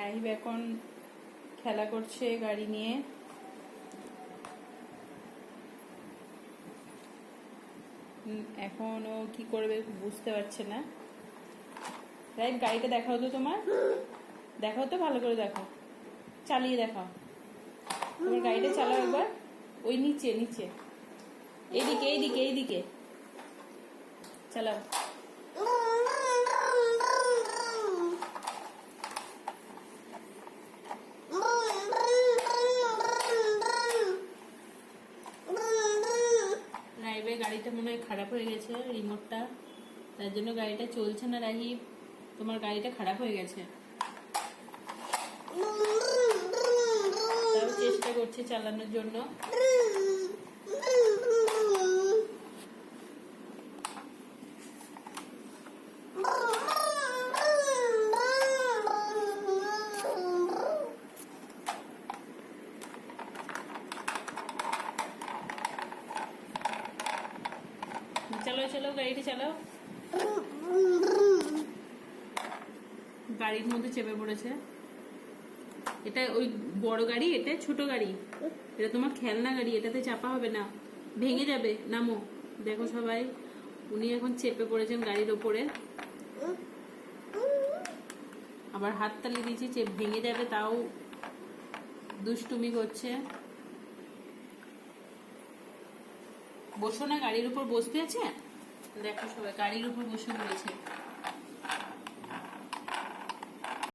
রাহিব এখন খেলা করছে গাড়ি নিয়ে। এখন ও কি করবে বুঝতে পারছে না। রাহিব গাড়িটা দেখাও তো, তোমার দেখাও তো, ভালো করে দেখাও, চালিয়ে দেখাও। তোমার গাড়িটা চালাও একবার। ওই নিচে নিচে, এইদিকে এইদিকে এইদিকে চালাও। রাহিবের গাড়িটা মনে হয় খারাপ হয়ে গেছে, রিমোটটা, তার জন্য গাড়িটা চলছে না। রাহিব, তোমার গাড়িটা খারাপ হয়ে গেছে। তাও চেষ্টা করছে চালানোর জন্য। চালাও চালাও, গাড়িটা চালাও। গাড়ির মধ্যে চেপে পড়েছে। এটা ওই বড় গাড়ি, এটা ছোট গাড়ি, এটা তোমার খেলনা গাড়ি, এটাতে চাপা হবে না, ভেঙে যাবে, নামো। দেখো সবাই, উনি এখন চেপে পড়েছেন গাড়ির ওপরে, আবার হাত তালি দিয়েছি, ভেঙে যাবে, তাও দুষ্টুমি করছে। বসো না, গাড়ির উপর বসতে আছে। দেখো সবাই গাড়ির উপর বসে পড়েছে।